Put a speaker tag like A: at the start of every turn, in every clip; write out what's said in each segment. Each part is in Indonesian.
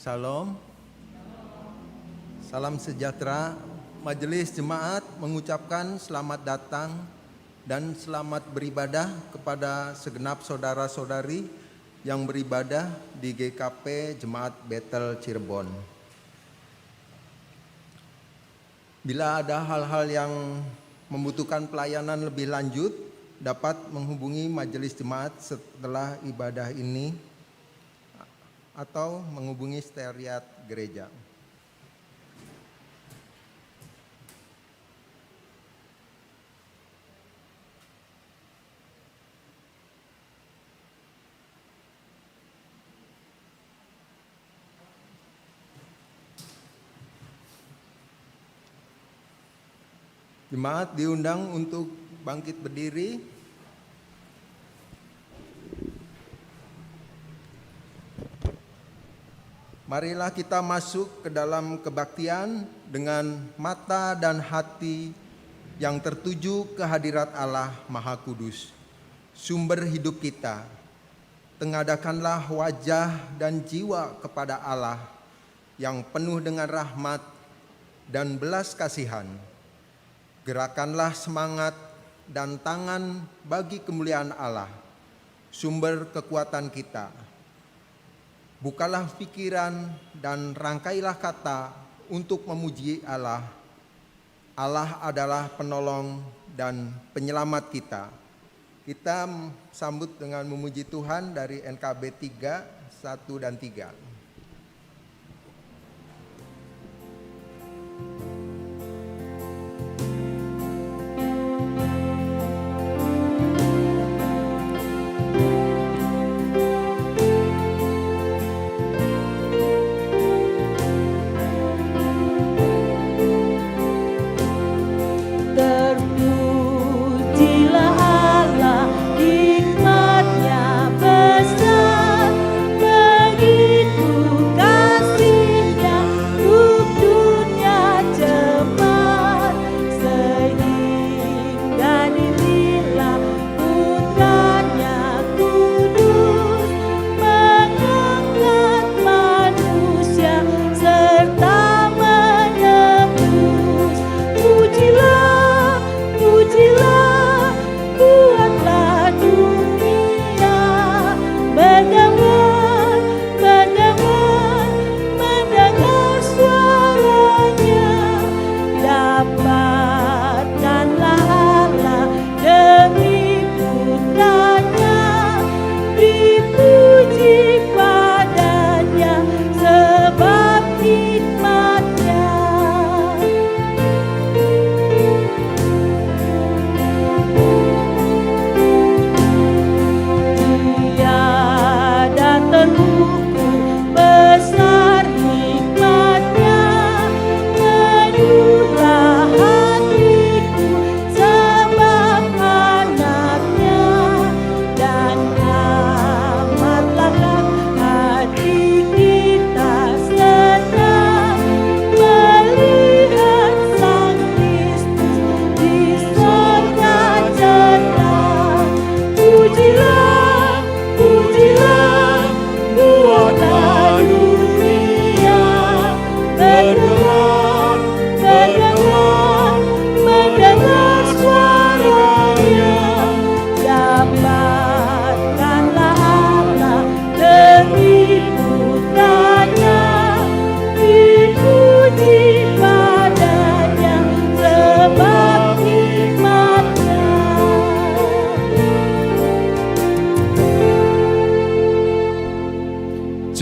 A: Salam. Salam sejahtera. Majelis Jemaat mengucapkan selamat datang dan selamat beribadah kepada segenap saudara-saudari yang beribadah di GKP Jemaat Bethel Cirebon. Bila ada hal-hal yang membutuhkan pelayanan lebih lanjut, dapat menghubungi Majelis Jemaat setelah ibadah ini atau menghubungi sekretariat gereja. Jemaat diundang untuk bangkit berdiri. Marilah kita masuk ke dalam kebaktian dengan mata dan hati yang tertuju ke hadirat Allah Maha Kudus, sumber hidup kita. Tengadakanlah wajah dan jiwa kepada Allah yang penuh dengan rahmat dan belas kasihan. Gerakanlah semangat dan tangan bagi kemuliaan Allah, sumber kekuatan kita. Bukalah pikiran dan rangkailah kata untuk memuji Allah. Allah adalah penolong dan penyelamat kita. Kita sambut dengan memuji Tuhan dari NKB 3, 1 dan 3.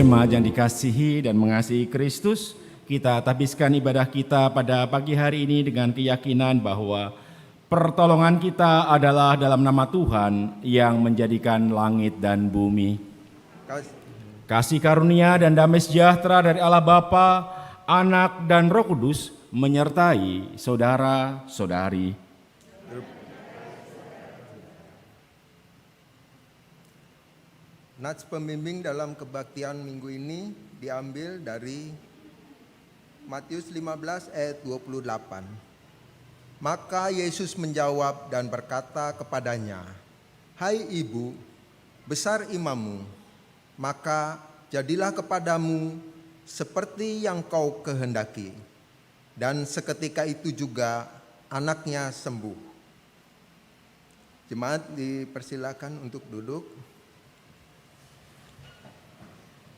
B: Jemaat yang dikasihi dan mengasihi Kristus, kita habiskan ibadah kita pada pagi hari ini dengan keyakinan bahwa pertolongan kita adalah dalam nama Tuhan yang menjadikan langit dan bumi. Kasih karunia dan damai sejahtera dari Allah Bapa, Anak dan Roh Kudus menyertai saudara-saudari.
A: Nats pembimbing dalam kebaktian minggu ini diambil dari Matius 15 ayat 28. Maka Yesus menjawab dan berkata kepadanya, "Hai ibu, besar imanmu, maka jadilah kepadamu seperti yang kau kehendaki. Dan seketika itu juga anaknya sembuh. Jemaat dipersilakan untuk duduk.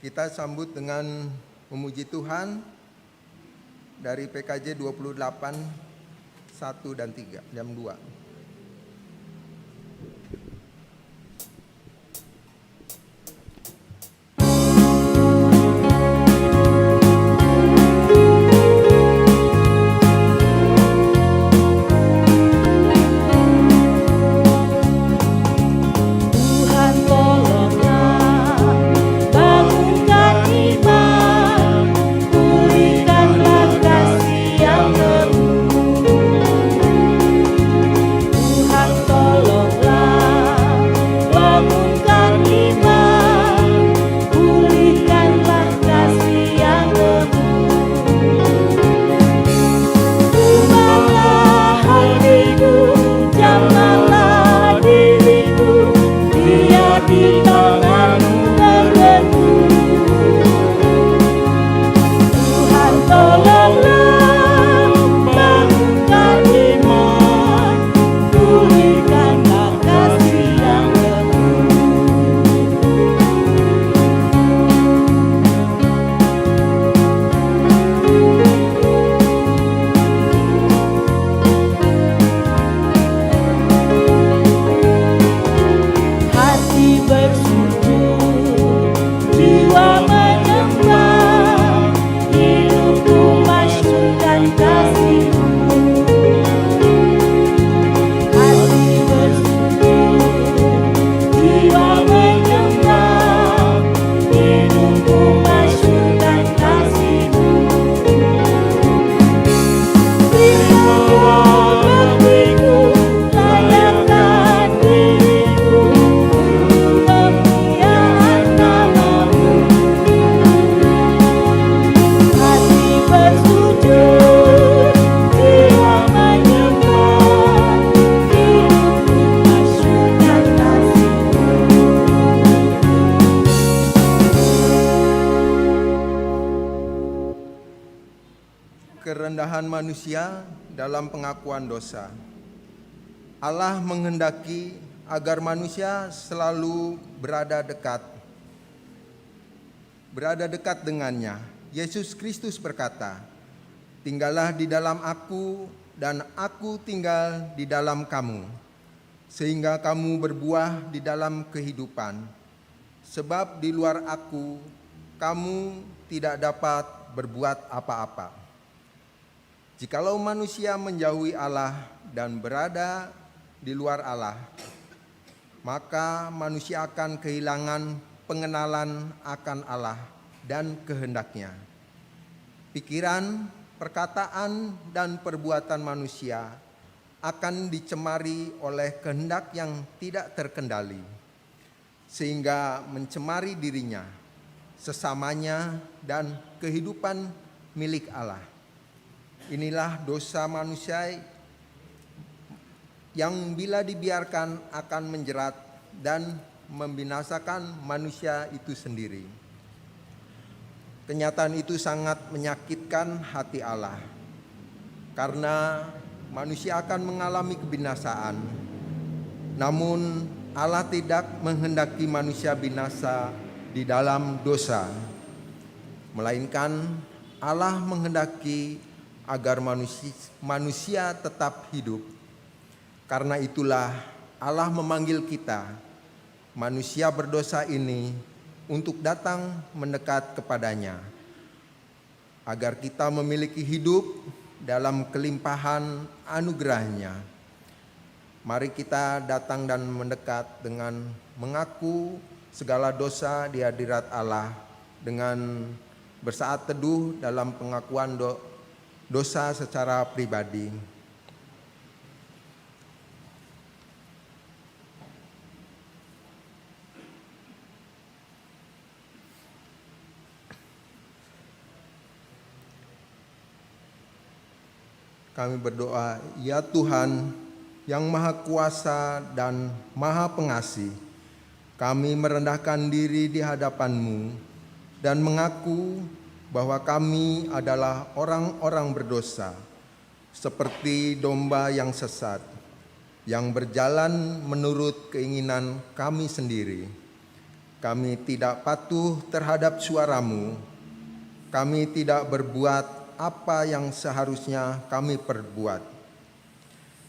A: Kita sambut dengan memuji Tuhan dari PKJ 28 1 dan 3 jam 2. Kerendahan manusia dalam pengakuan dosa. Allah menghendaki agar manusia selalu berada dekat dengannya. Yesus Kristus berkata, "Tinggallah di dalam aku dan aku tinggal di dalam kamu, sehingga kamu berbuah di dalam kehidupan. Sebab di luar aku, kamu tidak dapat berbuat apa-apa." Jikalau manusia menjauhi Allah dan berada di luar Allah, maka manusia akan kehilangan pengenalan akan Allah dan kehendaknya. Pikiran, perkataan, dan perbuatan manusia akan dicemari oleh kehendak yang tidak terkendali, sehingga mencemari dirinya, sesamanya, dan kehidupan milik Allah. Inilah dosa manusia yang bila dibiarkan akan menjerat dan membinasakan manusia itu sendiri. Kenyataan itu sangat menyakitkan hati Allah, karena manusia akan mengalami kebinasaan. Namun Allah tidak menghendaki manusia binasa di dalam dosa, melainkan Allah menghendaki agar manusia tetap hidup. Karena itulah Allah memanggil kita, manusia berdosa ini, untuk datang mendekat kepadanya, agar kita memiliki hidup dalam kelimpahan anugerah-Nya. Mari kita datang dan mendekat dengan mengaku segala dosa di hadirat Allah, dengan bersaat teduh dalam pengakuan dosa secara pribadi. Kami berdoa, ya Tuhan yang Maha Kuasa dan Maha Pengasih, kami merendahkan diri di hadapan-Mu dan mengaku bahwa kami adalah orang-orang berdosa, seperti domba yang sesat, yang berjalan menurut keinginan kami sendiri. Kami tidak patuh terhadap suara-Mu, kami tidak berbuat apa yang seharusnya kami perbuat,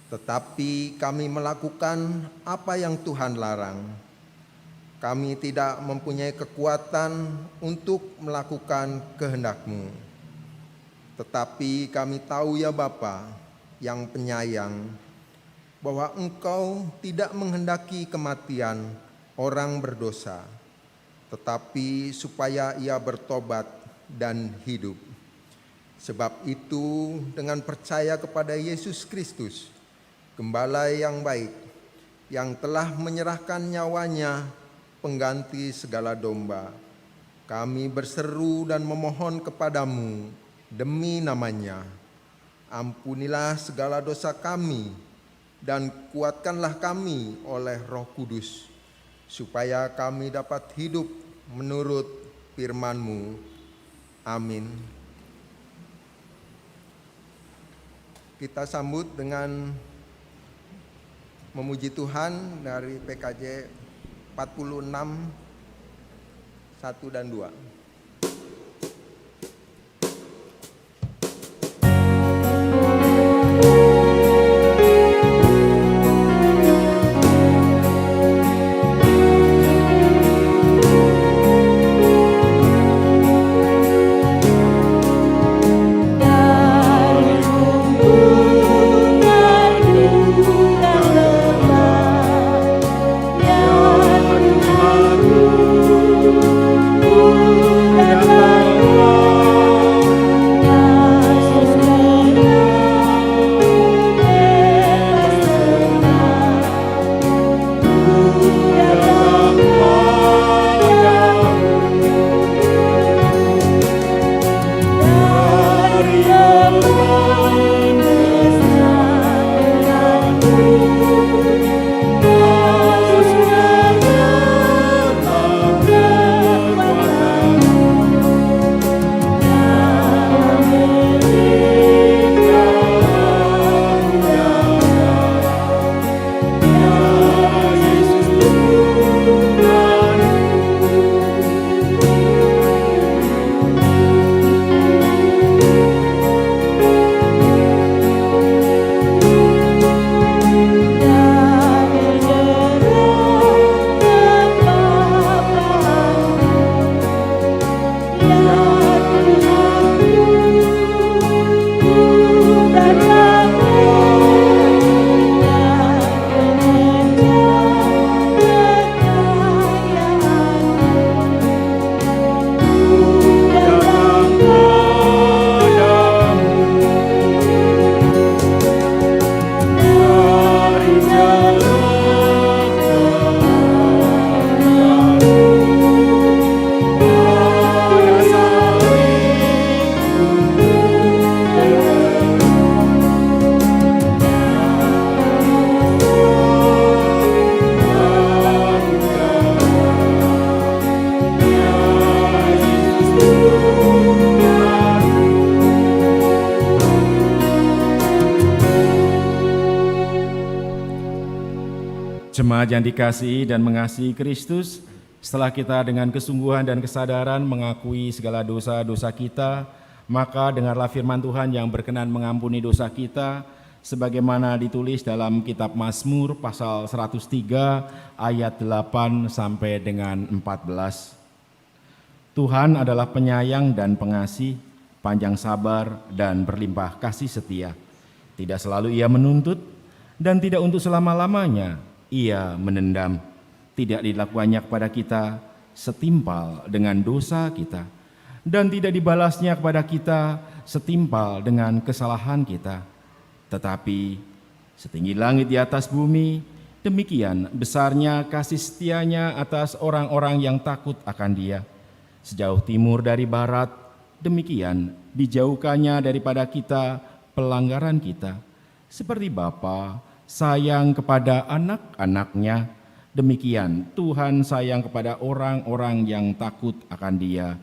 A: tetapi kami melakukan apa yang Tuhan larang. Kami tidak mempunyai kekuatan untuk melakukan kehendak-Mu. Tetapi kami tahu ya Bapa yang penyayang, bahwa Engkau tidak menghendaki kematian orang berdosa, tetapi supaya ia bertobat dan hidup. Sebab itu dengan percaya kepada Yesus Kristus, Gembala yang baik, yang telah menyerahkan nyawanya pengganti segala domba, kami berseru dan memohon kepadamu demi namanya, ampunilah segala dosa kami dan kuatkanlah kami oleh Roh Kudus, supaya kami dapat hidup menurut firman-Mu. Amin. Kita sambut dengan memuji Tuhan dari PKJ 46 1 dan 2.
B: Jemaat yang dikasihi dan mengasihi Kristus, setelah kita dengan kesungguhan dan kesadaran mengakui segala dosa-dosa kita, maka dengarlah firman Tuhan yang berkenan mengampuni dosa kita, sebagaimana ditulis dalam kitab Mazmur pasal 103 ayat 8 sampai dengan 14. Tuhan adalah penyayang dan pengasih, panjang sabar dan berlimpah kasih setia. Tidak selalu Ia menuntut dan tidak untuk selama-lamanya Ia menendam, tidak dilakukannya kepada kita setimpal dengan dosa kita, dan tidak dibalasnya kepada kita setimpal dengan kesalahan kita. Tetapi setinggi langit di atas bumi, demikian besarnya kasih setianya atas orang-orang yang takut akan Dia. Sejauh timur dari barat, demikian dijauhkannya daripada kita pelanggaran kita. Seperti Bapa sayang kepada anak-anaknya, demikian Tuhan sayang kepada orang-orang yang takut akan Dia.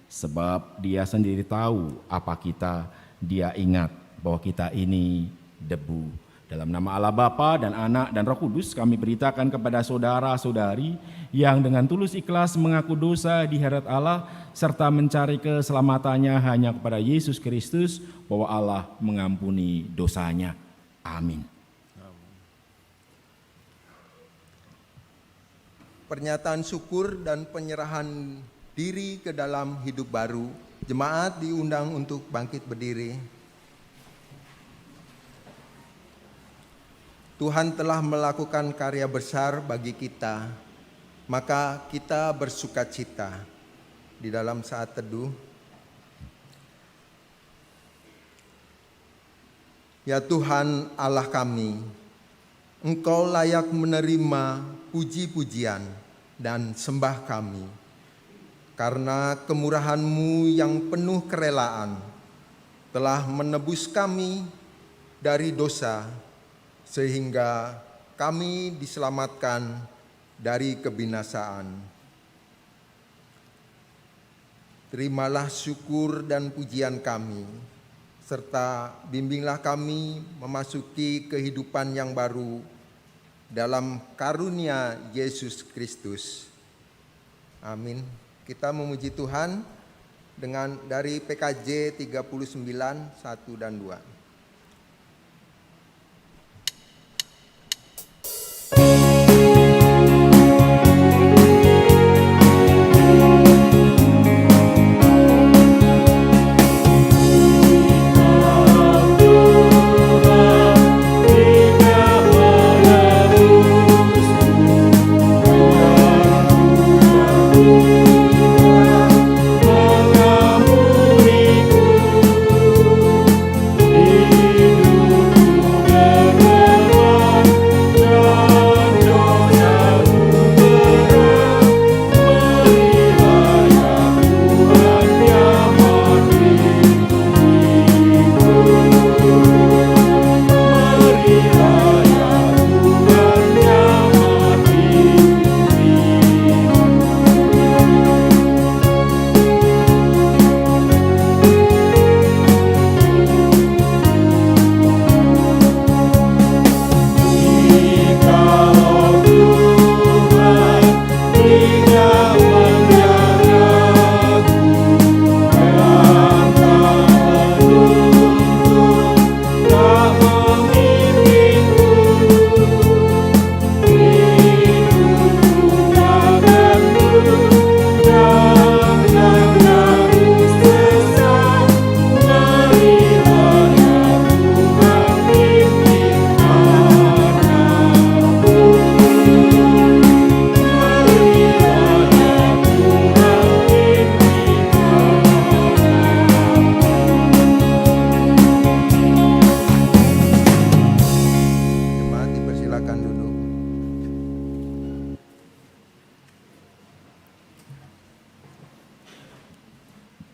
B: Sebab Dia sendiri tahu apa kita, Dia ingat bahwa kita ini debu. Dalam nama Allah Bapa dan Anak dan Roh Kudus, kami beritakan kepada saudara-saudari yang dengan tulus ikhlas mengaku dosa di hadirat Allah serta mencari keselamatannya hanya kepada Yesus Kristus, bahwa Allah mengampuni dosanya. Amin.
A: Pernyataan syukur dan penyerahan diri ke dalam hidup baru. Jemaat diundang untuk bangkit berdiri. Tuhan telah melakukan karya besar bagi kita, maka kita bersukacita. Di dalam saat teduh, ya Tuhan Allah kami, Engkau layak menerima puji-pujian dan sembah kami, karena kemurahan-Mu yang penuh kerelaan telah menebus kami dari dosa, sehingga kami diselamatkan dari kebinasaan. Terimalah syukur dan pujian kami, serta bimbinglah kami memasuki kehidupan yang baru dalam karunia Yesus Kristus. Amin. Kita memuji Tuhan dengan dari PKJ 39, 1 dan 2.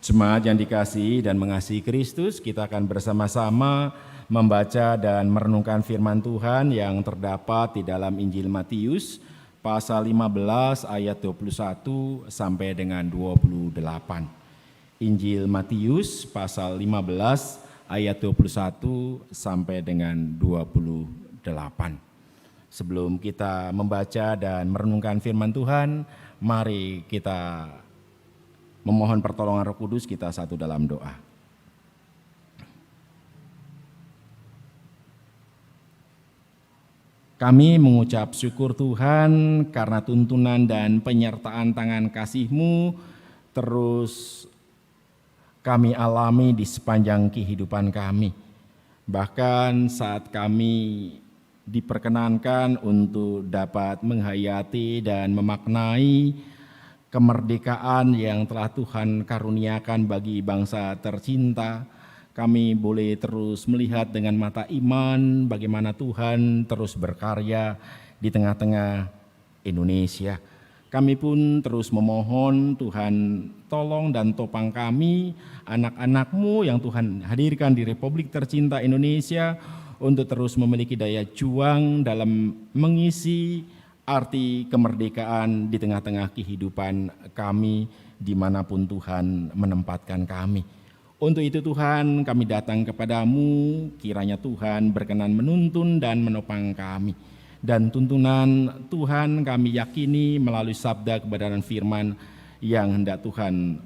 B: Jemaat yang dikasihi dan mengasihi Kristus, kita akan bersama-sama membaca dan merenungkan firman Tuhan yang terdapat di dalam Injil Matius pasal 15 ayat 21 sampai dengan 28. Injil Matius pasal 15 ayat 21 sampai dengan 28. Sebelum kita membaca dan merenungkan firman Tuhan, mari kita memohon pertolongan Roh Kudus, kita satu dalam doa. Kami mengucap syukur Tuhan karena tuntunan dan penyertaan tangan kasih-Mu terus kami alami di sepanjang kehidupan kami. Bahkan saat kami diperkenankan untuk dapat menghayati dan memaknai kemerdekaan yang telah Tuhan karuniakan bagi bangsa tercinta, kami boleh terus melihat dengan mata iman bagaimana Tuhan terus berkarya di tengah-tengah Indonesia. Kami pun terus memohon Tuhan tolong dan topang kami, anak-anak-Mu yang Tuhan hadirkan di Republik tercinta Indonesia, untuk terus memiliki daya juang dalam mengisi arti kemerdekaan di tengah-tengah kehidupan kami dimanapun Tuhan menempatkan kami. Untuk itu Tuhan, kami datang kepadamu, kiranya Tuhan berkenan menuntun dan menopang kami. Dan tuntunan Tuhan kami yakini melalui sabda kebenaran firman yang hendak Tuhan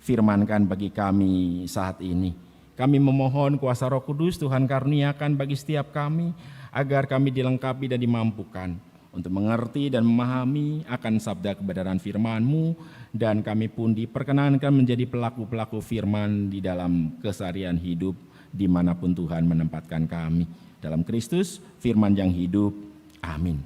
B: firmankan bagi kami saat ini. Kami memohon kuasa Roh Kudus Tuhan karuniakan bagi setiap kami, agar kami dilengkapi dan dimampukan untuk mengerti dan memahami akan sabda kebenaran firman-Mu, dan kami pun diperkenankan menjadi pelaku-pelaku firman di dalam keseharian hidup dimanapun Tuhan menempatkan kami. Dalam Kristus, firman yang hidup. Amin.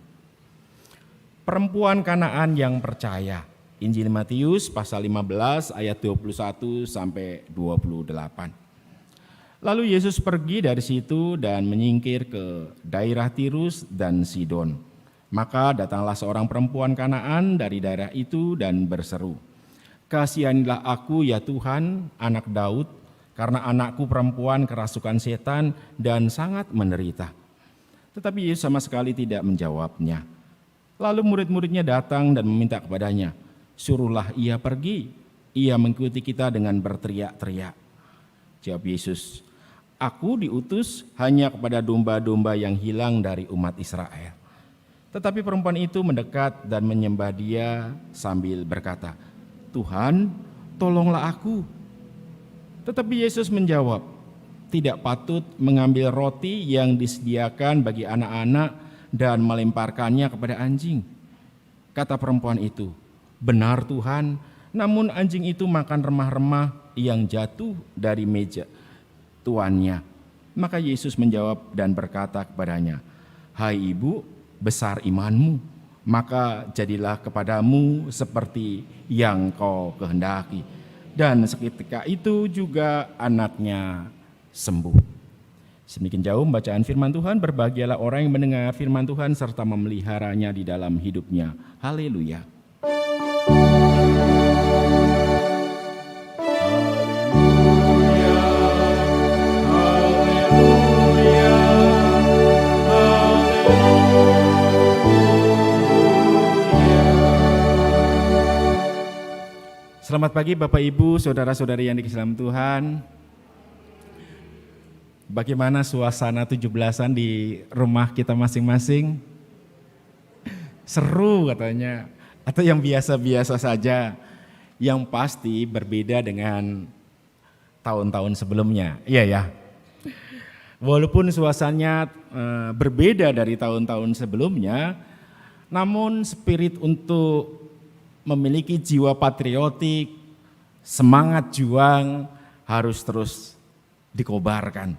B: Perempuan Kanaan yang percaya. Injil Matius pasal 15 ayat 21 sampai 28. Lalu Yesus pergi dari situ dan menyingkir ke daerah Tirus dan Sidon. Maka datanglah seorang perempuan Kanaan dari daerah itu dan berseru, "Kasihanilah aku ya Tuhan, anak Daud, karena anakku perempuan kerasukan setan dan sangat menderita." Tetapi Yesus sama sekali tidak menjawabnya. Lalu murid-muridnya datang dan meminta kepadanya, "Suruhlah ia pergi." Ia mengikuti kita dengan berteriak-teriak. Jawab Yesus, "Aku diutus hanya kepada domba-domba yang hilang dari umat Israel." Tetapi perempuan itu mendekat dan menyembah Dia sambil berkata, "Tuhan, tolonglah aku." Tetapi Yesus menjawab, "Tidak patut mengambil roti yang disediakan bagi anak-anak dan melemparkannya kepada anjing." Kata perempuan itu, "Benar Tuhan, namun anjing itu makan remah-remah yang jatuh dari meja tuannya." Maka Yesus menjawab dan berkata kepadanya, "Hai ibu, besar imanmu, maka jadilah kepadamu seperti yang kau kehendaki." Dan seketika itu juga anaknya sembuh. Semakin jauh bacaan firman Tuhan, berbahagialah orang yang mendengar firman Tuhan serta memeliharanya di dalam hidupnya. Haleluya. Selamat pagi Bapak Ibu, saudara-saudari yang dikasihi dalam Tuhan. Bagaimana suasana 17-an di rumah kita masing-masing? Seru katanya, atau yang biasa-biasa saja? Yang pasti berbeda dengan tahun-tahun sebelumnya, iya ya. Walaupun suasananya berbeda dari tahun-tahun sebelumnya, namun spirit untuk memiliki jiwa patriotik, semangat juang harus terus dikobarkan,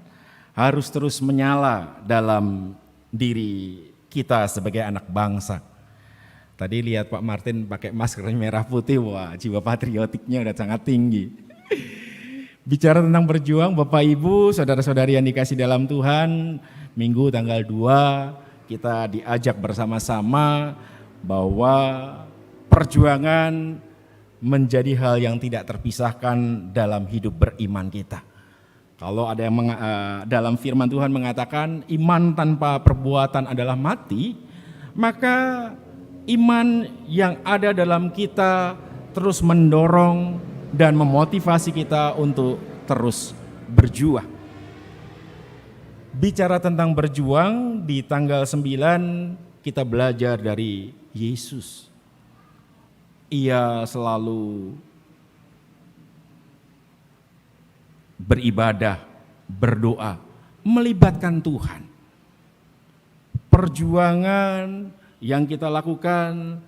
B: harus terus menyala dalam diri kita sebagai anak bangsa. Tadi lihat Pak Martin pakai masker merah putih, wah jiwa patriotiknya udah sangat tinggi. Bicara tentang berjuang, Bapak Ibu, saudara-saudari yang dikasih dalam Tuhan, Minggu tanggal 2 kita diajak bersama-sama bahwa perjuangan menjadi hal yang tidak terpisahkan dalam hidup beriman kita. Kalau ada yang dalam firman Tuhan mengatakan iman tanpa perbuatan adalah mati, maka iman yang ada dalam kita terus mendorong dan memotivasi kita untuk terus berjuang. Bicara tentang berjuang, di tanggal 9 kita belajar dari Yesus. Ia selalu beribadah, berdoa, melibatkan Tuhan. Perjuangan yang kita lakukan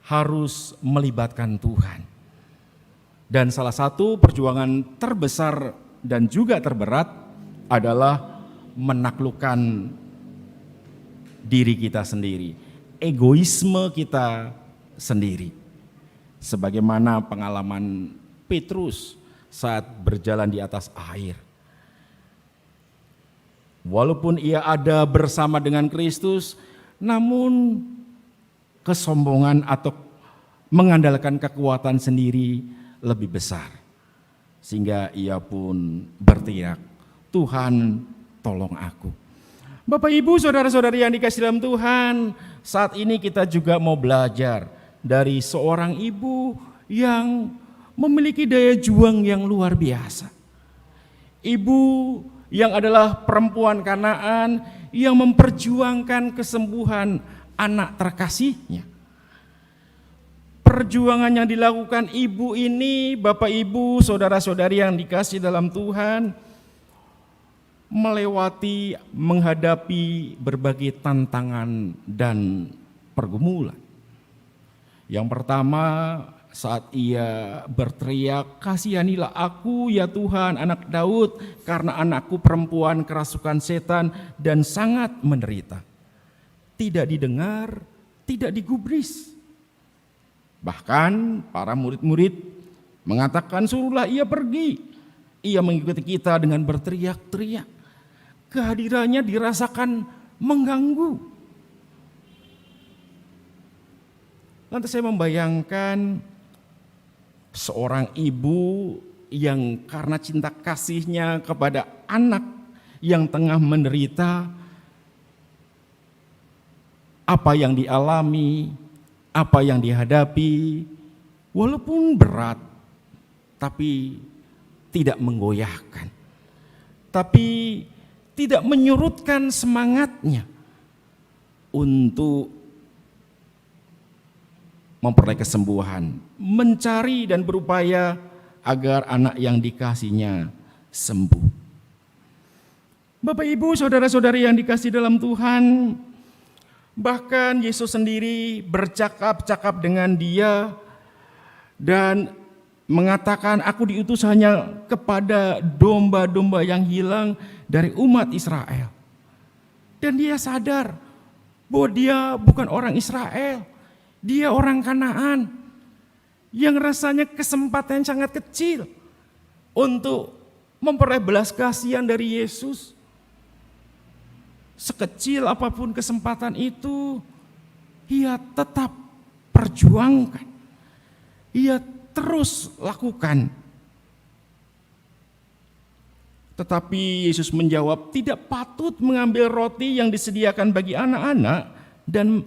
B: harus melibatkan Tuhan. Dan salah satu perjuangan terbesar dan juga terberat adalah menaklukkan diri kita sendiri, egoisme kita sendiri. Sebagaimana pengalaman Petrus saat berjalan di atas air. Walaupun ia ada bersama dengan Kristus, namun kesombongan atau mengandalkan kekuatan sendiri lebih besar. Sehingga ia pun berteriak, "Tuhan, tolong aku." Bapak Ibu, saudara-saudari yang dikasihi dalam Tuhan, saat ini kita juga mau belajar dari seorang ibu yang memiliki daya juang yang luar biasa. Ibu yang adalah perempuan Kanaan yang memperjuangkan kesembuhan anak terkasihnya. Perjuangan yang dilakukan ibu ini, Bapak Ibu, saudara-saudari yang dikasihi dalam Tuhan, menghadapi berbagai tantangan dan pergumulan. Yang pertama, saat ia berteriak, "Kasihanilah aku ya Tuhan, anak Daud, karena anakku perempuan kerasukan setan dan sangat menderita." Tidak didengar, tidak digubris. Bahkan para murid-murid mengatakan, "Suruhlah ia pergi." Ia mengikuti kita dengan berteriak-teriak. Kehadirannya dirasakan mengganggu. Lantas saya membayangkan seorang ibu yang karena cinta kasihnya kepada anak yang tengah menderita, apa yang dialami, apa yang dihadapi, walaupun berat, tapi tidak menggoyahkan, tapi tidak menyurutkan semangatnya untuk memperoleh kesembuhan, mencari dan berupaya agar anak yang dikasihnya sembuh. Bapak Ibu, saudara-saudari yang dikasihi dalam Tuhan, bahkan Yesus sendiri bercakap-cakap dengan dia dan mengatakan, "Aku diutus hanya kepada domba-domba yang hilang dari umat Israel." Dan dia sadar bahwa dia bukan orang Israel. Dia orang Kanaan yang rasanya kesempatan sangat kecil untuk memperoleh belas kasihan dari Yesus. Sekecil apapun kesempatan itu, ia tetap perjuangkan. Ia terus lakukan. Tetapi Yesus menjawab, "Tidak patut mengambil roti yang disediakan bagi anak-anak dan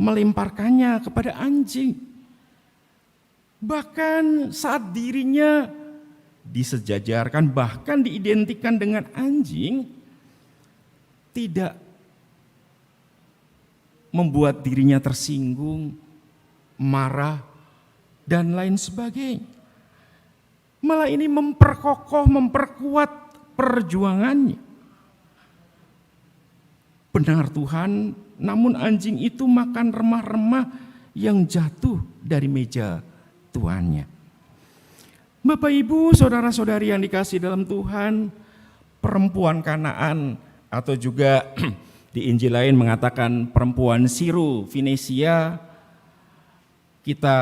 B: melemparkannya kepada anjing." Bahkan saat dirinya disejajarkan, bahkan diidentikan dengan anjing, tidak membuat dirinya tersinggung, marah, dan lain sebagainya. Malah ini memperkokoh, memperkuat perjuangannya. Benar Tuhan, namun anjing itu makan remah-remah yang jatuh dari meja tuannya. Bapak Ibu, saudara-saudari yang dikasihi dalam Tuhan, perempuan Kanaan atau juga di Injil lain mengatakan perempuan Siru Finesia, kita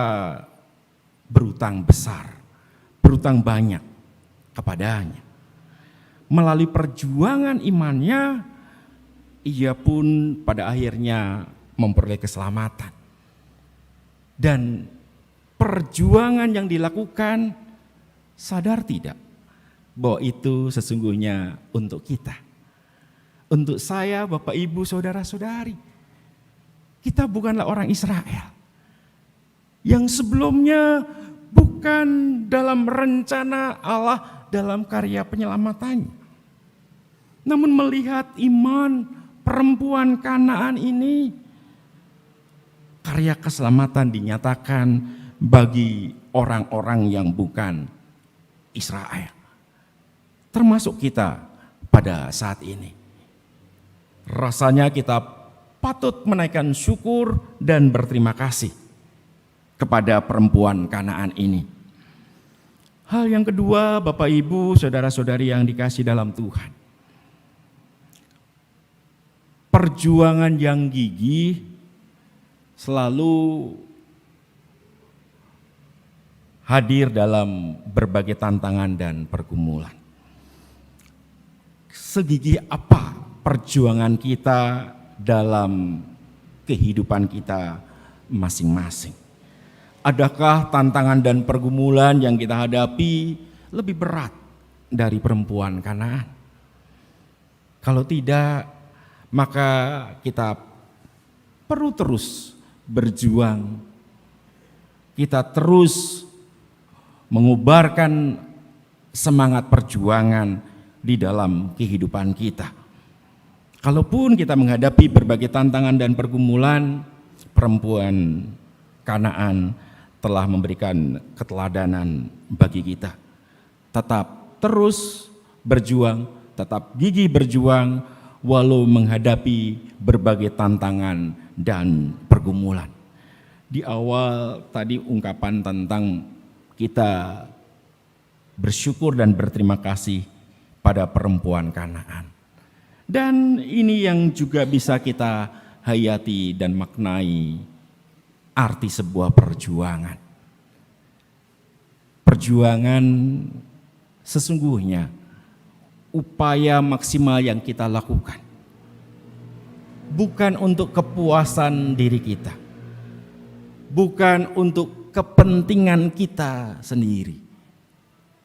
B: berutang besar, berutang banyak kepadanya. Melalui perjuangan imannya, ia pun pada akhirnya memperoleh keselamatan. Dan perjuangan yang dilakukan, sadar tidak bahwa itu sesungguhnya untuk kita. Untuk saya, Bapak Ibu, saudara-saudari. Kita bukanlah orang Israel yang sebelumnya bukan dalam rencana Allah dalam karya penyelamatannya. Namun melihat iman perempuan Kanaan ini, karya keselamatan dinyatakan bagi orang-orang yang bukan Israel. Termasuk kita pada saat ini. Rasanya kita patut menaikkan syukur dan berterima kasih kepada perempuan Kanaan ini. Hal yang kedua, Bapak Ibu, saudara-saudari yang dikasihi dalam Tuhan. Perjuangan yang gigih selalu hadir dalam berbagai tantangan dan pergumulan. Segigih apa perjuangan kita dalam kehidupan kita masing-masing? Adakah tantangan dan pergumulan yang kita hadapi lebih berat dari perempuan Kanaan? Kalau tidak, maka kita perlu terus berjuang. Kita terus mengubarkan semangat perjuangan di dalam kehidupan kita. Kalaupun kita menghadapi berbagai tantangan dan pergumulan, perempuan Kanaan telah memberikan keteladanan bagi kita. Tetap terus berjuang, tetap gigih berjuang, walau menghadapi berbagai tantangan dan pergumulan. Di awal tadi ungkapan tentang kita bersyukur dan berterima kasih pada perempuan Kanaan. Dan ini yang juga bisa kita hayati dan maknai arti sebuah perjuangan. Perjuangan sesungguhnya upaya maksimal yang kita lakukan. Bukan untuk kepuasan diri kita. Bukan untuk kepentingan kita sendiri.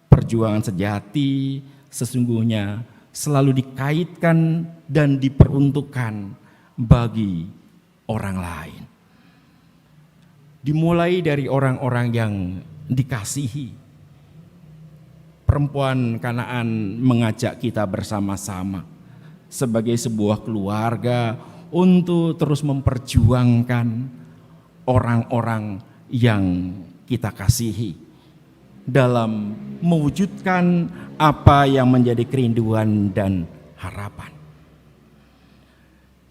B: Perjuangan sejati sesungguhnya selalu dikaitkan dan diperuntukkan bagi orang lain. Dimulai dari orang-orang yang dikasihi. Perempuan Kanaan mengajak kita bersama-sama sebagai sebuah keluarga untuk terus memperjuangkan orang-orang yang kita kasihi dalam mewujudkan apa yang menjadi kerinduan dan harapan.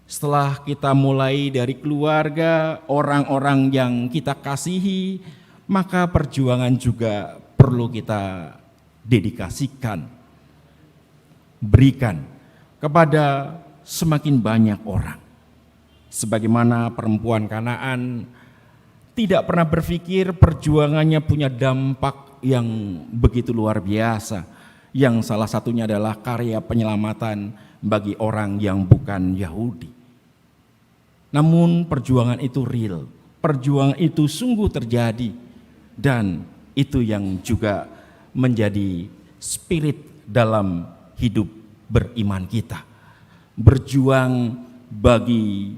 B: Setelah kita mulai dari keluarga, orang-orang yang kita kasihi, maka perjuangan juga perlu kita dedikasikan, berikan kepada semakin banyak orang. Sebagaimana perempuan Kanaan tidak pernah berpikir perjuangannya punya dampak yang begitu luar biasa, yang salah satunya adalah karya penyelamatan bagi orang yang bukan Yahudi. Namun perjuangan itu real, perjuangan itu sungguh terjadi, dan itu yang juga menjadi spirit dalam hidup beriman kita. Berjuang bagi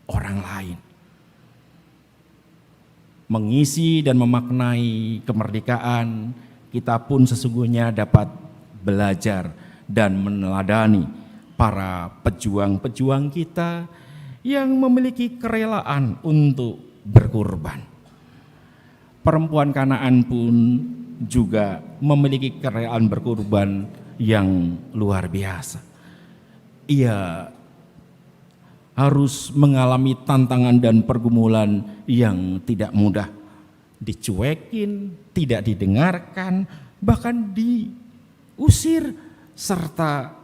B: orang lain. Mengisi dan memaknai kemerdekaan, kita pun sesungguhnya dapat belajar dan meneladani para pejuang-pejuang kita yang memiliki kerelaan untuk berkorban. Perempuan Kanaan pun juga memiliki kerelaan berkorban yang luar biasa. Ia harus mengalami tantangan dan pergumulan yang tidak mudah. Dicuekin, tidak didengarkan, bahkan diusir, serta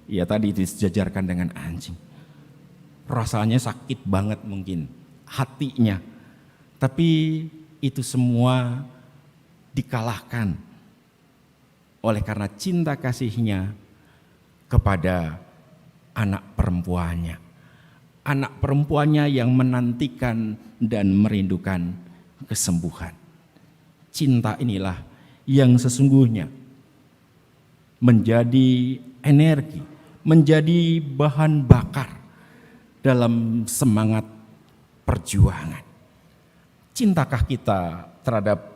B: ya tadi disejajarkan dengan anjing. Rasanya sakit banget mungkin hatinya, tapi itu semua dikalahkan oleh karena cinta kasihnya kepada anak perempuannya. Anak perempuannya yang menantikan dan merindukan kesembuhan. Cinta inilah yang sesungguhnya menjadi energi, menjadi bahan bakar dalam semangat perjuangan. Cintakah kita terhadap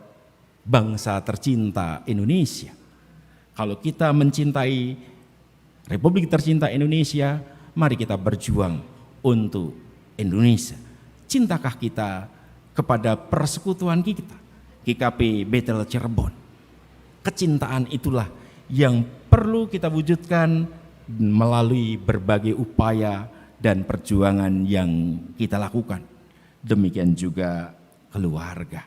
B: bangsa tercinta Indonesia? Kalau kita mencintai Republik tercinta Indonesia, mari kita berjuang untuk Indonesia. Cintakah kita kepada persekutuan kita, GKP Bethel Cirebon? Kecintaan itulah yang perlu kita wujudkan melalui berbagai upaya dan perjuangan yang kita lakukan. Demikian juga keluarga.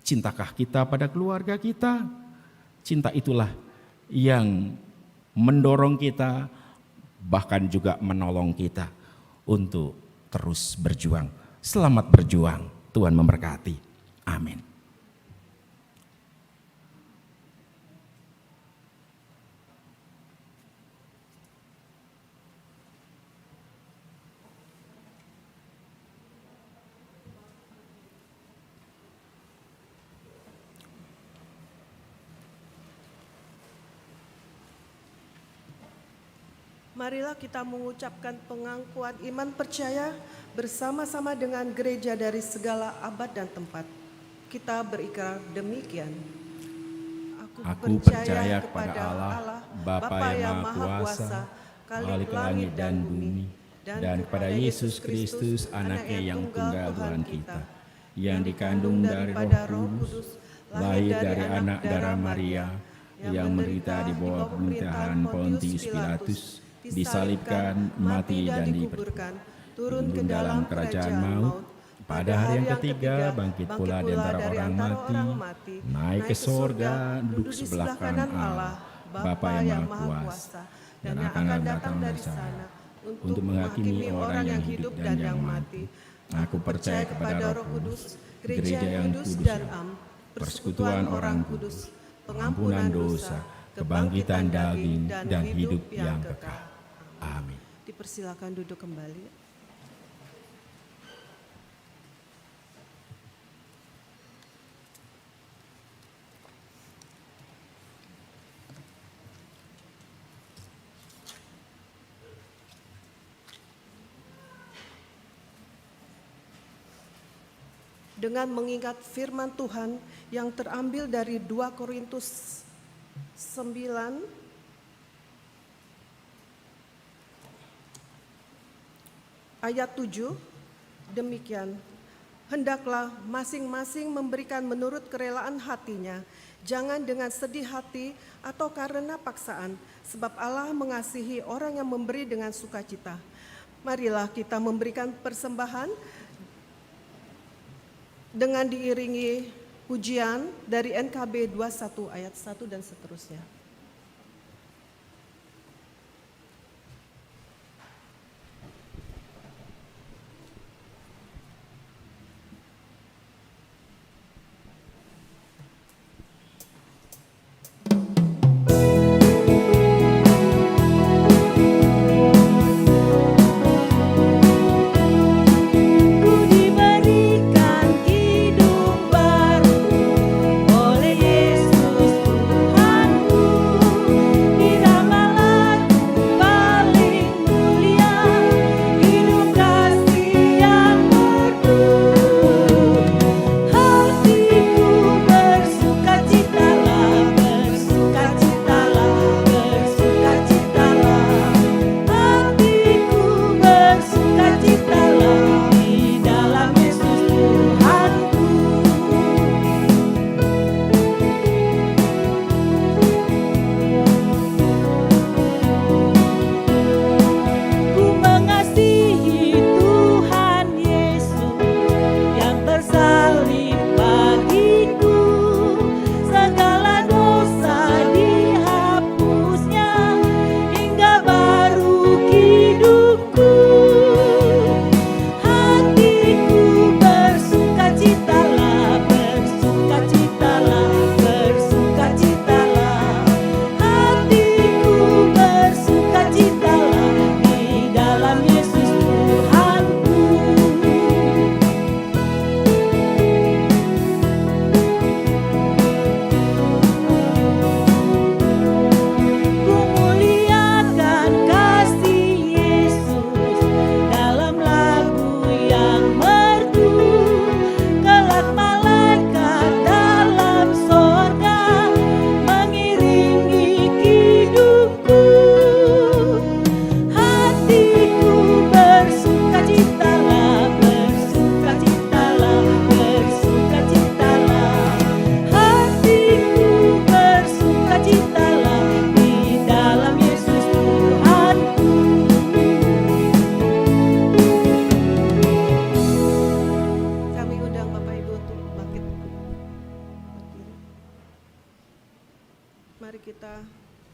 B: Cintakah kita pada keluarga kita? Cinta itulah yang mendorong kita, bahkan juga menolong kita untuk terus berjuang. Selamat berjuang, Tuhan memberkati. Amin.
C: Marilah kita mengucapkan pengakuan iman percaya bersama-sama dengan gereja dari segala abad dan tempat. Kita berikrar demikian.
B: Aku percaya kepada Allah, Bapa yang Maha Kuasa, Khalik langit dan bumi, dan kepada Yesus Kristus, Anaknya yang tunggal Tuhan kita, yang dikandung dari Roh Kudus, lahir dari anak darah Maria, yang menderita di bawah pemerintahan Pontius Pilatus, disalibkan, mati dan dikuburkan, turun ke dalam kerajaan maut, pada hari yang ketiga bangkit pula di antara orang mati, naik ke sorga, duduk sebelah kanan Allah, Bapa yang Maha Kuasa, dan akan datang dari sana untuk menghakimi orang yang hidup dan yang mati. Aku percaya kepada Roh Kudus, gereja yang kudus dan am, persekutuan orang kudus, pengampunan dosa, kebangkitan daging, dan hidup yang kekal. Amin.
C: Dipersilakan duduk kembali. Dengan mengingat firman Tuhan yang terambil dari 2 Korintus 9 ayat 7, demikian, hendaklah masing-masing memberikan menurut kerelaan hatinya, jangan dengan sedih hati atau karena paksaan, sebab Allah mengasihi orang yang memberi dengan sukacita. Marilah kita memberikan persembahan dengan diiringi pujian dari NKB 21 ayat 1 dan seterusnya.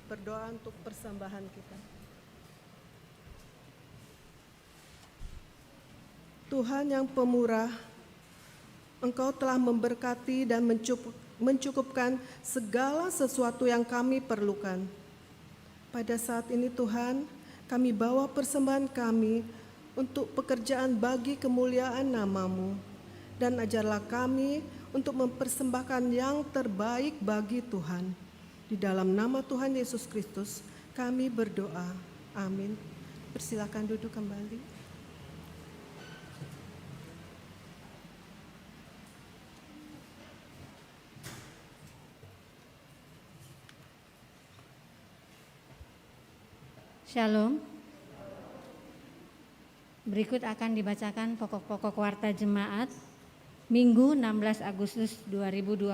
C: berdoa untuk persembahan kita. Tuhan yang pemurah, Engkau telah memberkati dan mencukupkan segala sesuatu yang kami perlukan. Pada saat ini Tuhan, kami bawa persembahan kami untuk pekerjaan bagi kemuliaan nama-Mu. Dan ajarlah kami untuk mempersembahkan yang terbaik bagi Tuhan. Di dalam nama Tuhan Yesus Kristus, kami berdoa. Amin. Persilakan duduk kembali.
D: Shalom. Berikut akan dibacakan pokok-pokok warta jemaat Minggu 16 Agustus 2020.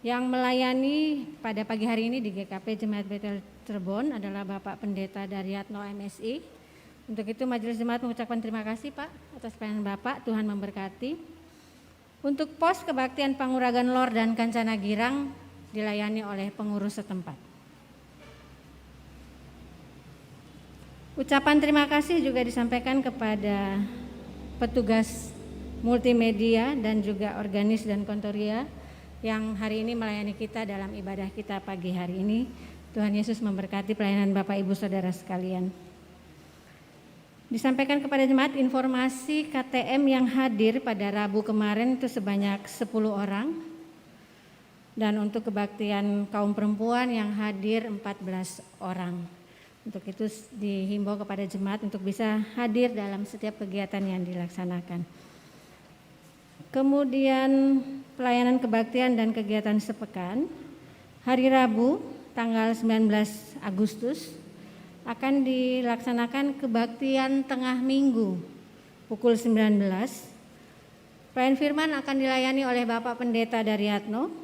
D: Yang melayani pada pagi hari ini di GKP Jemaat Betel Cirebon adalah Bapak Pendeta Daryatno MSI. Untuk itu Majelis Jemaat mengucapkan terima kasih Pak atas pelayanan Bapak, Tuhan memberkati. Untuk pos kebaktian Panguragan Lor dan Kancana Girang dilayani oleh pengurus setempat. Ucapan terima kasih juga disampaikan kepada petugas multimedia dan juga organis dan kontoria yang hari ini melayani kita dalam ibadah kita pagi hari ini. Tuhan Yesus memberkati pelayanan Bapak Ibu Saudara sekalian. Disampaikan kepada jemaat informasi KTM yang hadir pada Rabu kemarin itu sebanyak 10 orang. Dan untuk kebaktian kaum perempuan yang hadir 14 orang. Untuk itu dihimbau kepada jemaat untuk bisa hadir dalam setiap kegiatan yang dilaksanakan. Kemudian pelayanan kebaktian dan kegiatan sepekan. Hari Rabu tanggal 19 Agustus akan dilaksanakan kebaktian tengah minggu pukul 19. Pelayanan firman akan dilayani oleh Bapak Pendeta Daryatno.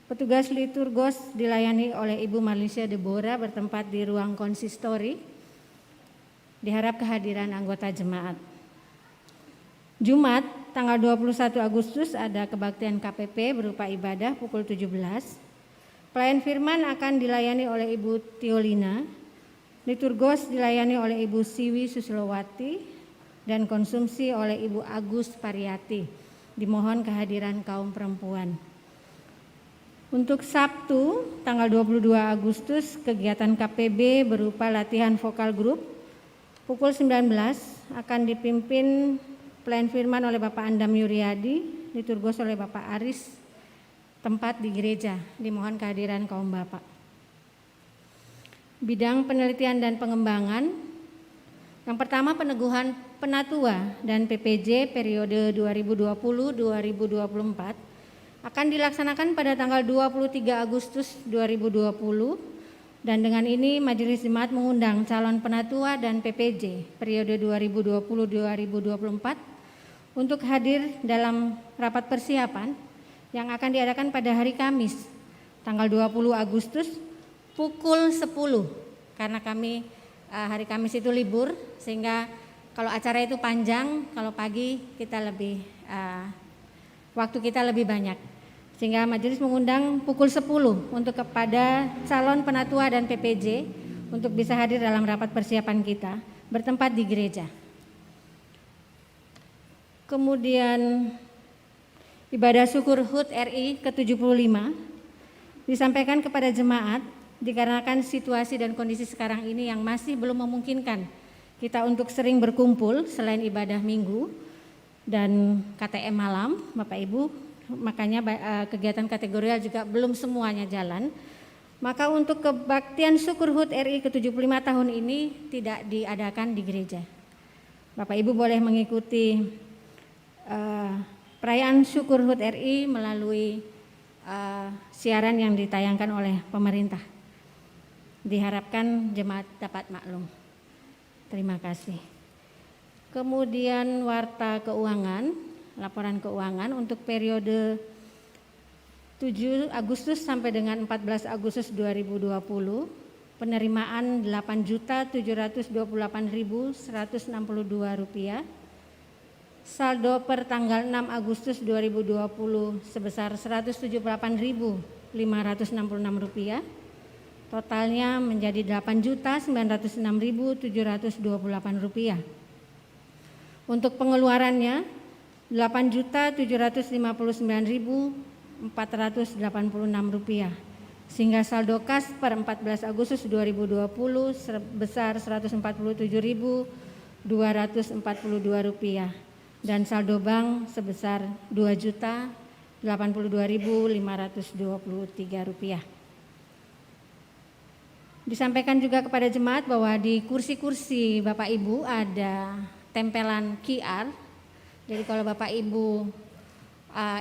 D: Petugas liturgos dilayani oleh Ibu Marlicia Deborah bertempat di ruang konsistori. Diharap kehadiran anggota jemaat. Jumat tanggal 21 Agustus ada kebaktian KPP berupa ibadah pukul 17. Pelayan firman akan dilayani oleh Ibu Tiolina. Liturgos dilayani oleh Ibu Siwi Susilowati dan konsumsi oleh Ibu Agus Pariyati. Dimohon kehadiran kaum perempuan. Untuk Sabtu tanggal 22 Agustus kegiatan KPB berupa latihan vokal grup pukul 19 akan dipimpin pelayan firman oleh Bapak Andam Yuryadi, liturgos oleh Bapak Aris, tempat di gereja. Dimohon kehadiran kaum bapak. Bidang penelitian dan pengembangan. Yang pertama peneguhan penatua dan PPJ periode 2020-2024 akan dilaksanakan pada tanggal 23 Agustus 2020 dan dengan ini Majelis Jemaat mengundang calon penatua dan PPJ periode 2020-2024 untuk hadir dalam rapat persiapan yang akan diadakan pada hari Kamis tanggal 20 Agustus pukul 10 karena kami hari Kamis itu libur sehingga kalau acara itu panjang, kalau pagi kita lebih waktu kita lebih banyak. Sehingga majelis mengundang pukul 10 untuk kepada calon penatua dan PPJ untuk bisa hadir dalam rapat persiapan kita bertempat di gereja. Kemudian ibadah syukur HUT RI ke-75 disampaikan kepada jemaat dikarenakan situasi dan kondisi sekarang ini yang masih belum memungkinkan kita untuk sering berkumpul selain ibadah minggu dan KTM malam, Bapak Ibu. Makanya kegiatan kategorial juga belum semuanya jalan. Maka untuk kebaktian syukur HUT RI ke-75 tahun ini tidak diadakan di gereja. Bapak Ibu boleh mengikuti perayaan syukur HUT RI melalui siaran yang ditayangkan oleh pemerintah. Diharapkan jemaat dapat maklum. Terima kasih. Kemudian warta keuangan. Laporan keuangan untuk periode 7 Agustus sampai dengan 14 Agustus 2020 penerimaan Rp8.728.162, saldo per tanggal 6 Agustus 2020 sebesar Rp178.566, totalnya menjadi Rp8.906.728. Untuk pengeluarannya Rp8.759.486, sehingga saldo kas per 14 Agustus 2020 sebesar Rp147.242 dan saldo bank sebesar Rp2.082.523. Disampaikan juga kepada jemaat bahwa di kursi-kursi Bapak Ibu ada tempelan QR. Jadi kalau Bapak Ibu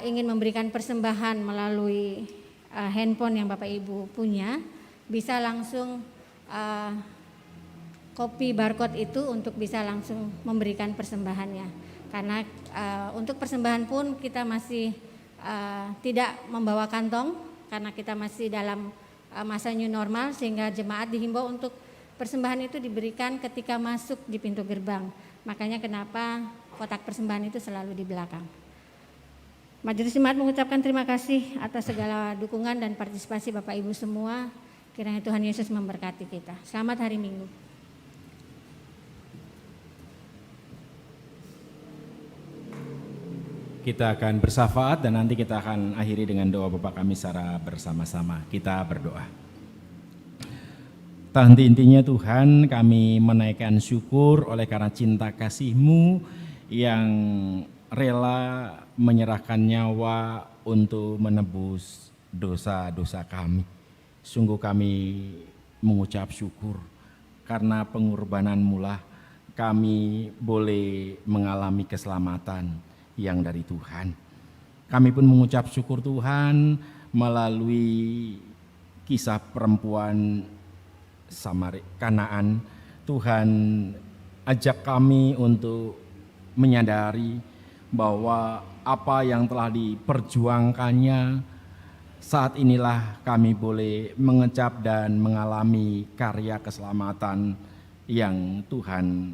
D: ingin memberikan persembahan melalui handphone yang Bapak Ibu punya, bisa langsung kopi barcode itu untuk bisa langsung memberikan persembahannya. Karena untuk persembahan pun kita masih tidak membawa kantong karena kita masih dalam masa new normal, sehingga jemaat dihimbau untuk persembahan itu diberikan ketika masuk di pintu gerbang. Makanya kenapa kotak persembahan itu selalu di belakang. Majelis Jemaat mengucapkan terima kasih atas segala dukungan dan partisipasi Bapak Ibu semua. Kiranya Tuhan Yesus memberkati kita. Selamat hari Minggu.
B: Kita akan bersafaat dan nanti kita akan akhiri dengan doa Bapa kami secara bersama-sama. Kita berdoa. Intinya Tuhan, kami menaikkan syukur oleh karena cinta kasih-Mu yang rela menyerahkan nyawa untuk menebus dosa-dosa kami. Sungguh kami mengucap syukur karena pengorbanan-Mu lah kami boleh mengalami keselamatan yang dari Tuhan. Kami pun mengucap syukur Tuhan melalui kisah perempuan Kanaan. Tuhan ajak kami untuk menyadari bahwa apa yang telah diperjuangkannya, saat inilah kami boleh mengecap dan mengalami karya keselamatan yang Tuhan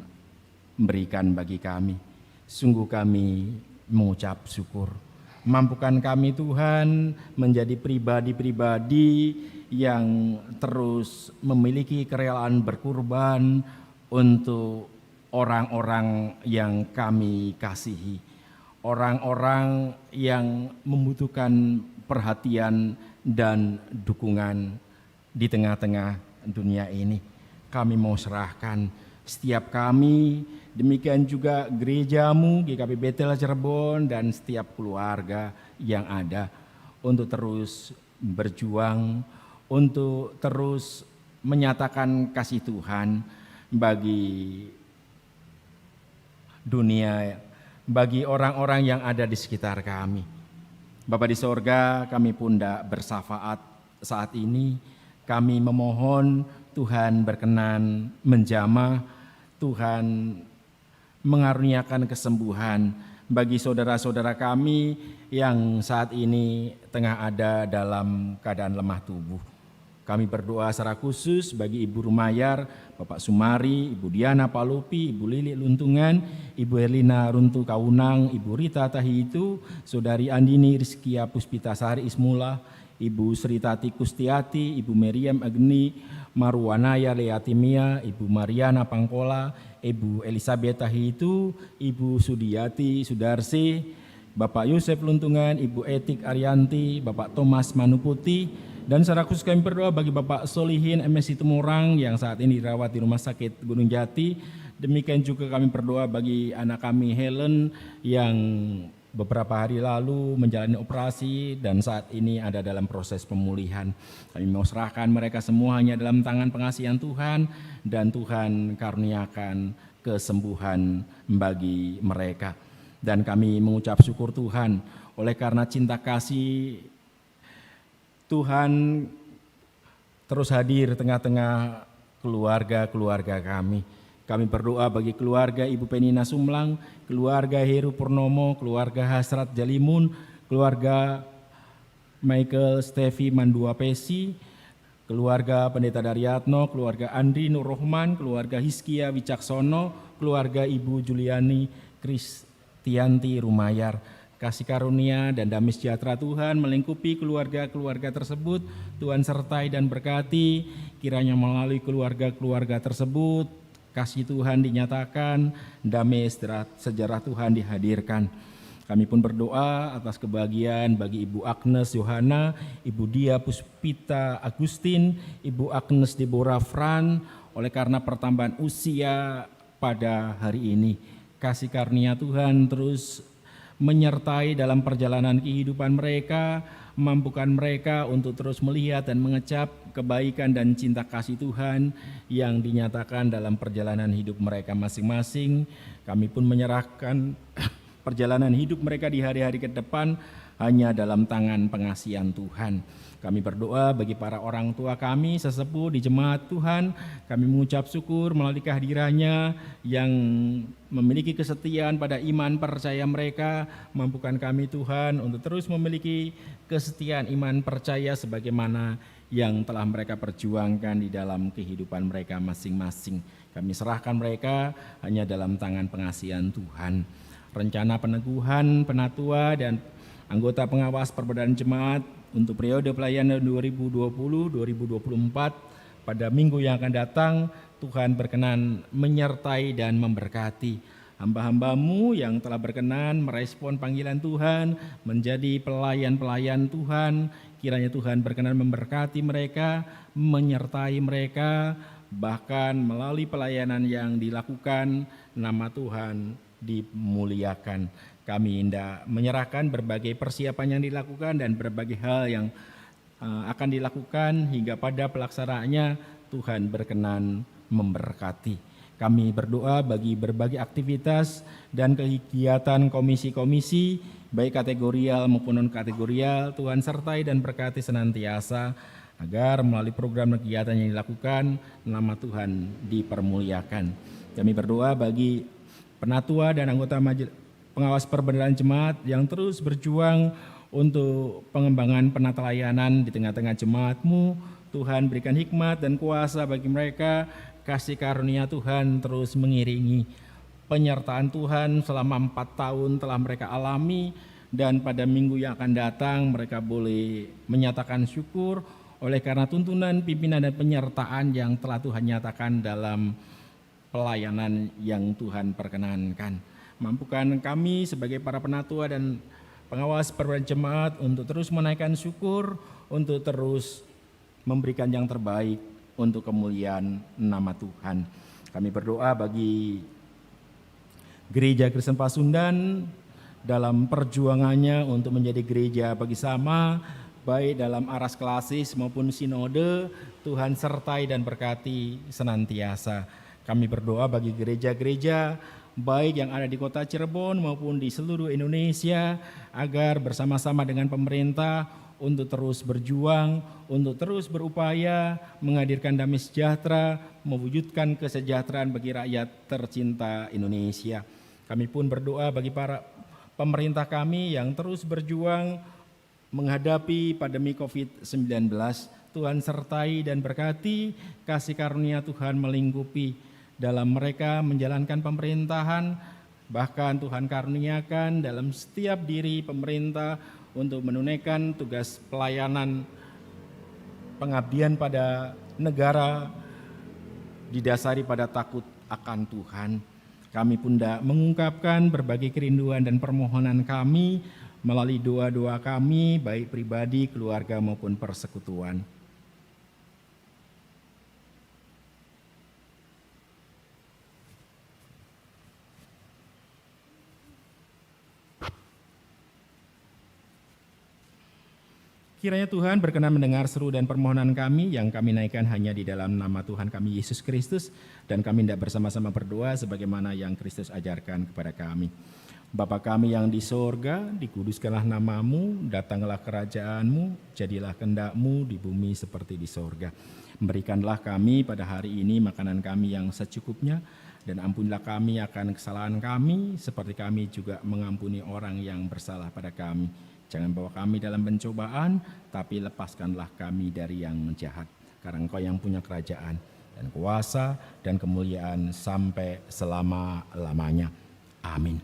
B: berikan bagi kami. Sungguh kami mengucap syukur. Mampukan kami Tuhan menjadi pribadi-pribadi yang terus memiliki kerelaan berkurban untuk orang-orang yang kami kasihi, orang-orang yang membutuhkan perhatian dan dukungan di tengah-tengah dunia ini. Kami mau serahkan setiap kami, demikian juga gereja-Mu, GKP Betel Cirebon, dan setiap keluarga yang ada untuk terus berjuang, untuk terus menyatakan kasih Tuhan bagi dunia, bagi orang-orang yang ada di sekitar kami. Bapa di sorga, kami pun tidak bersafaat saat ini. Kami memohon Tuhan berkenan menjamah, Tuhan mengaruniakan kesembuhan bagi saudara-saudara kami yang saat ini tengah ada dalam keadaan lemah tubuh. Kami berdoa secara khusus bagi Ibu Rumayar, Bapak Sumari, Ibu Diana Palupi, Ibu Lili Luntungan, Ibu Herlina Runtu Kaunang, Ibu Rita Tahitu, Saudari Andini Rizkia Puspitasari Ismula, Ibu Sri Tati Kustiati, Ibu Meriam Agni Marwanaya Leatimia, Ibu Mariana Pangkola, Ibu Elisabeth Tahitu, Ibu Sudiati Sudarsi, Bapak Yosef Luntungan, Ibu Etik Arianti, Bapak Thomas Manuputi, dan secara khusus kami berdoa bagi Bapak Solihin MSI Temurang yang saat ini dirawat di Rumah Sakit Gunung Jati. Demikian juga kami berdoa bagi anak kami Helen yang beberapa hari lalu menjalani operasi dan saat ini ada dalam proses pemulihan. Kami mau serahkan mereka semuanya dalam tangan pengasihan Tuhan, dan Tuhan karuniakan kesembuhan bagi mereka. Dan kami mengucap syukur Tuhan oleh karena cinta kasih Tuhan terus hadir tengah-tengah keluarga-keluarga kami. Kami berdoa bagi keluarga Ibu Penina Sumlang, keluarga Heru Purnomo, keluarga Hasrat Jalimun, keluarga Michael Stevi Mandua Pesi, keluarga Pendeta Daryatno, keluarga Andri Nur Rohman, keluarga Hiskia Wicaksono, keluarga Ibu Juliani Kristianti Rumayar. Kasih karunia dan damai sejahtera Tuhan melingkupi keluarga-keluarga tersebut. Tuhan sertai dan berkati, kiranya melalui keluarga-keluarga tersebut kasih Tuhan dinyatakan, damai sejarah Tuhan dihadirkan. Kami pun berdoa atas kebahagiaan bagi Ibu Agnes Yohana, Ibu Dia Puspita Agustin, Ibu Agnes Deborah Fran, oleh karena pertambahan usia pada hari ini. Kasih karunia Tuhan terus menyertai dalam perjalanan kehidupan mereka, memampukan mereka untuk terus melihat dan mengecap kebaikan dan cinta kasih Tuhan yang dinyatakan dalam perjalanan hidup mereka masing-masing. Kami pun menyerahkan perjalanan hidup mereka di hari-hari ke depan hanya dalam tangan pengasihan Tuhan. Kami berdoa bagi para orang tua kami, sesepuh di jemaat Tuhan. Kami mengucap syukur melalui kehadirannya yang memiliki kesetiaan pada iman percaya mereka. Mampukan kami Tuhan untuk terus memiliki kesetiaan iman percaya sebagaimana yang telah mereka perjuangkan di dalam kehidupan mereka masing-masing. Kami serahkan mereka hanya dalam tangan pengasihan Tuhan. Rencana peneguhan penatua dan anggota pengawas perbedaan jemaat untuk periode pelayanan 2020-2024 pada minggu yang akan datang, Tuhan berkenan menyertai dan memberkati hamba-hambamu yang telah berkenan merespon panggilan Tuhan, menjadi pelayan-pelayan Tuhan. Kiranya Tuhan berkenan memberkati mereka, menyertai mereka, bahkan melalui pelayanan yang dilakukan, nama Tuhan dimuliakan. Kami hendak menyerahkan berbagai persiapan yang dilakukan dan berbagai hal yang akan dilakukan hingga pada pelaksanaannya Tuhan berkenan memberkati. Kami berdoa bagi berbagai aktivitas dan kegiatan komisi-komisi, baik kategorial maupun non-kategorial, Tuhan sertai dan berkati senantiasa, agar melalui program dan kegiatan yang dilakukan, nama Tuhan dipermuliakan. Kami berdoa bagi penatua dan anggota majelis pengawas perbendaharaan jemaat yang terus berjuang untuk pengembangan penata layanan di tengah-tengah jemaat-Mu. Tuhan berikan hikmat dan kuasa bagi mereka, kasih karunia Tuhan terus mengiringi. Penyertaan Tuhan selama 4 tahun telah mereka alami, dan pada minggu yang akan datang mereka boleh menyatakan syukur oleh karena tuntunan, pimpinan dan penyertaan yang telah Tuhan nyatakan dalam pelayanan yang Tuhan perkenankan. Mampukan kami sebagai para penatua dan pengawas perbedaan jemaat untuk terus menaikkan syukur, untuk terus memberikan yang terbaik untuk kemuliaan nama Tuhan. Kami berdoa bagi Gereja Kristen Pasundan dalam perjuangannya untuk menjadi gereja bagi sama, baik dalam aras klasis maupun sinode. Tuhan sertai dan berkati senantiasa. Kami berdoa bagi gereja-gereja baik yang ada di kota Cirebon maupun di seluruh Indonesia, agar bersama-sama dengan pemerintah untuk terus berjuang, untuk terus berupaya menghadirkan damai sejahtera, mewujudkan kesejahteraan bagi rakyat tercinta Indonesia. Kami pun berdoa bagi para pemerintah kami yang terus berjuang menghadapi pandemi COVID-19. Tuhan sertai dan berkati, kasih karunia Tuhan melingkupi dalam mereka menjalankan pemerintahan, bahkan Tuhan karuniakan dalam setiap diri pemerintah untuk menunaikan tugas pelayanan pengabdian pada negara didasari pada takut akan Tuhan. Kami pun mengungkapkan berbagai kerinduan dan permohonan kami melalui doa-doa kami, baik pribadi, keluarga maupun persekutuan. Kiranya Tuhan berkenan mendengar seru dan permohonan kami yang kami naikkan hanya di dalam nama Tuhan kami Yesus Kristus, dan kami hendak bersama-sama berdoa sebagaimana yang Kristus ajarkan kepada kami. Bapa kami yang di sorga, dikuduskanlah namamu, datanglah kerajaanmu, jadilah kehendak-Mu di bumi seperti di sorga. Berikanlah kami pada hari ini makanan kami yang secukupnya, dan ampunilah kami akan kesalahan kami, seperti kami juga mengampuni orang yang bersalah pada kami. Jangan bawa kami dalam pencobaan, tapi lepaskanlah kami dari yang jahat. Karena Engkau yang punya kerajaan dan kuasa dan kemuliaan sampai selama-lamanya. Amin.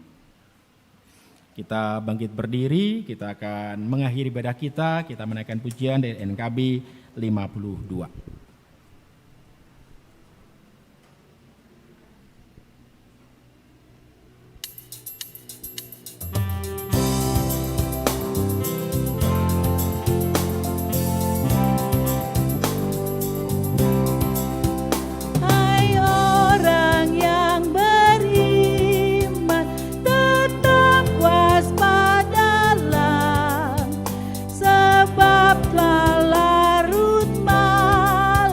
B: Kita bangkit berdiri, kita akan mengakhiri ibadah kita menaikkan pujian dari NKB 52.
E: Sebab telah larut malam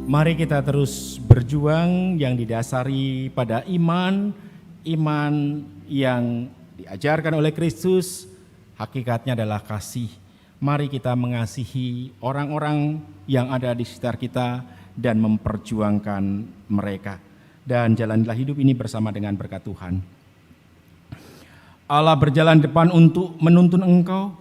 B: Mari kita terus berjuang yang didasari pada iman yang diajarkan oleh Kristus, hakikatnya adalah kasih. Mari kita mengasihi orang-orang yang ada di sekitar kita dan memperjuangkan mereka. Dan jalanilah hidup ini bersama dengan berkat Tuhan. Allah berjalan depan untuk menuntun engkau.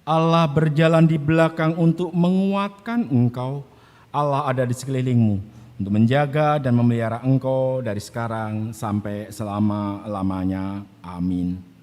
B: Allah berjalan di belakang untuk menguatkan engkau. Allah ada di sekelilingmu untuk menjaga dan memelihara engkau dari sekarang sampai selama-lamanya. Amin.